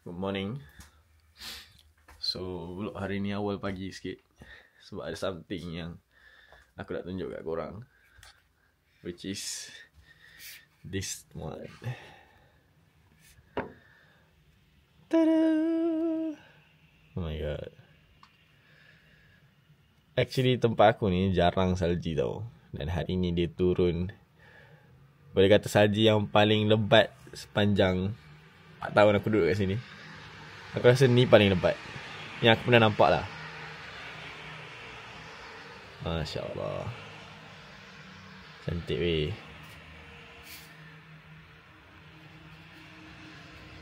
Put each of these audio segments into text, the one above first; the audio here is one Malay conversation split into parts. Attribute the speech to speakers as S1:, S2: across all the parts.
S1: Good morning. So vlog hari ni awal pagi sikit sebab ada something yang aku nak tunjuk kat korang, which is this one. Tada! Oh my god. Actually tempat aku ni jarang salji tau. Dan hari ni dia turun, boleh kata salji yang paling lebat sepanjang 4 tahun aku duduk kat sini. Aku rasa ni paling lebat yang aku pernah nampak lah. Masya Allah, cantik weh.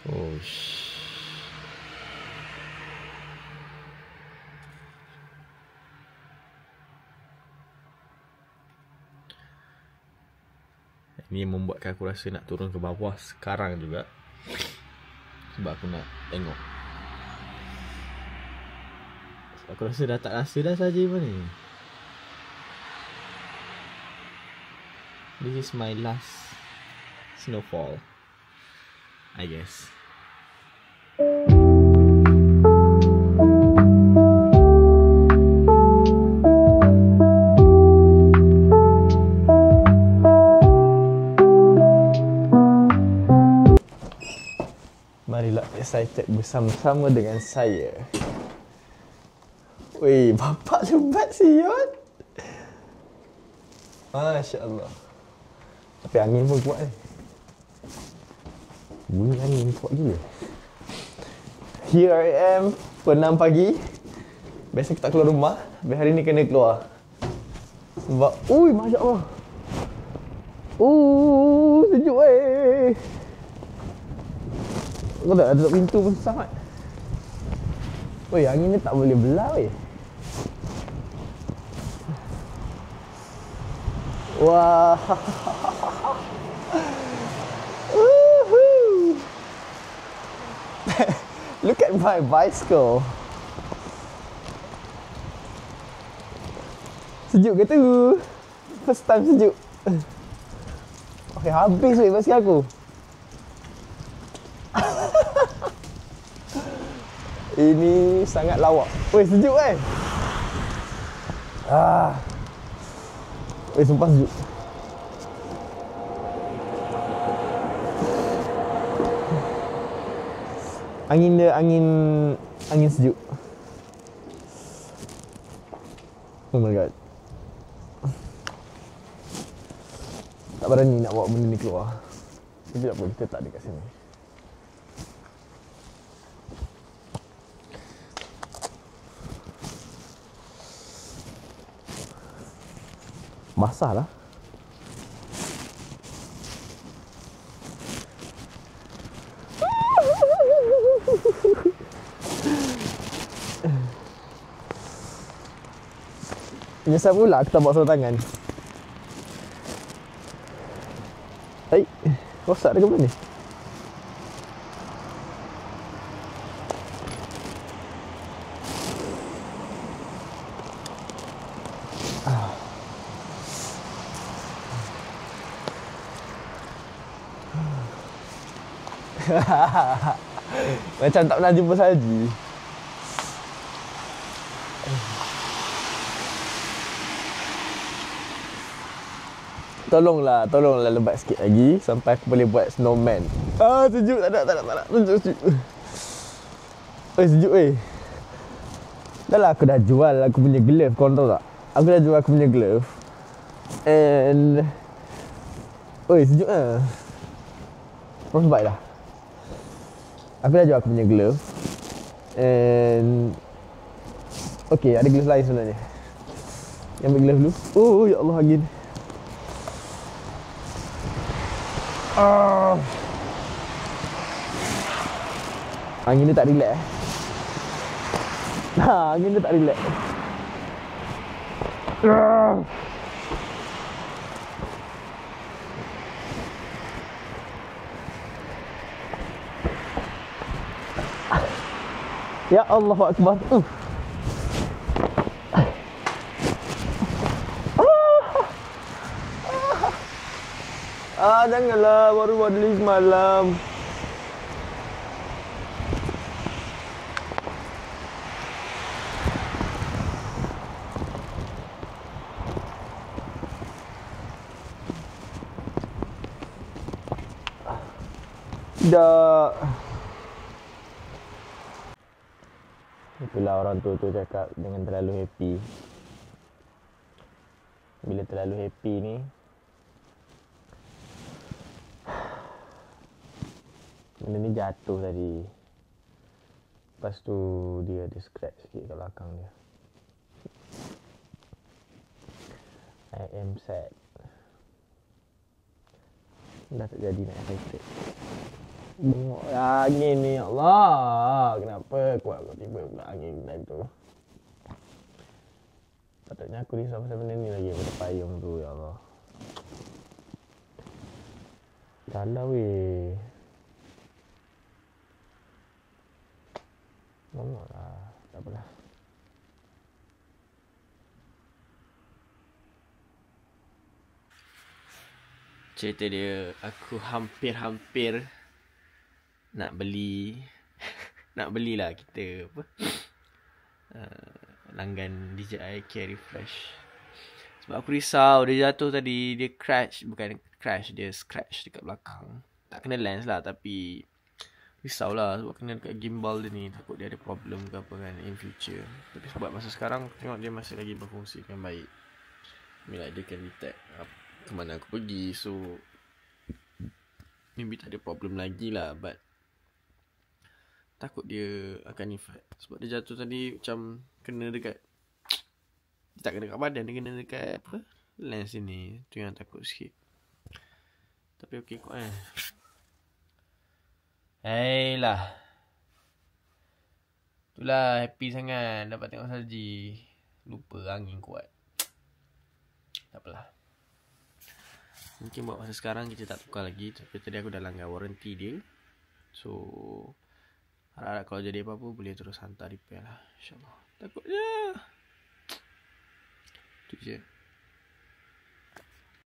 S1: Oh ini membuatkan aku rasa nak turun ke bawah sekarang juga, sebab aku nak tengok. Aku rasa dah tak rasa dah saja pun ni. This is my last snowfall, I guess. Marilah excited bersama-sama dengan saya. Weh, bapak lebat siot. Masya Allah. Tapi angin pun kuat ni. Bunyi angin kuat gila. Here I am, pukul 6 pagi. Biasa aku tak keluar rumah, tapi hari ni kena keluar. Sebab, ui, Masya Allah. Sejuk weh. Kau tak tutup pintu pun susah mat. Weh, angin ni tak boleh belah weh. Wah. Look at my bicycle. Sejuk ke tu? First time sejuk. Okay, habis weh basikal aku. Ini sangat lawak. Weh, sejuk kan? Weh, sumpah sejuk. Angin dia, angin sejuk. Oh my god. Tak berani nak bawa benda ni keluar. Tapi tak apa, kita tak ada kat sini. Basah lah. Menyesal pula aku tak bawa sarung tangan. Rosak dah ke belum ni? Macam tak pernah jumpa salji. Tolonglah lebat sikit lagi sampai aku boleh buat snowman. Sejuk, tak nak. Sejuk. Sejuk weh. Dah lah aku dah jual aku punya glove, korang tahu tak? Aku dah jual aku punya glove. And sejuk lah. Korang baik dah. Aku dah jual aku punya glove. And okay, ada glove lain sebenarnya. Yang ambil glove dulu. Oh ya Allah, angin. Angin dia tak relax. Angin dia tak relax. Ya Allahu Akbar. Janganlah, baru beli semalam. Dah. Itulah orang tua tu cakap jangan terlalu happy. Bila terlalu happy ni, benda ni jatuh tadi. Lepas tu dia ada scratch sikit kat belakang dia. I am sad. Dah tak jadi nak affected. Bengok angin ni, ya Allah. Kenapa kuat kau tiba pula angin time tu. Patutnya aku risau pasal benda ni lagi daripada payung tu, ya Allah. Salah weh. Bengok lah, tak apalah. Cerita dia, aku hampir-hampir nak beli nak belilah kita apa langgan DJI Carry Flash. Sebab aku risau dia jatuh tadi, dia crash, bukan crash, dia scratch dekat belakang. Tak kena lens lah, tapi risaulah sebab kena dekat gimbal dia ni, takut dia ada problem ke apa kan in future. Tapi sebab masa sekarang aku tengok dia masih lagi berfungsi dengan baik. Bila dia can detect ke mana aku pergi, so maybe tak ada problem lagi lah, but takut dia akan effect. Sebab dia jatuh tadi macam kena dekat, dia tak kena dekat badan, dia kena dekat apa, lens sini. Tu yang takut sikit. Tapi okey kot Hei lah, itulah happy sangat dapat tengok salji. Lupa angin kuat. Tak apalah. Mungkin buat masa sekarang kita tak tukar lagi. Tapi tadi aku dah langgar warranty dia. So harap-harap kalau jadi apa-apa boleh terus hantar repair lah, InsyaAllah. Takut je. Itu je.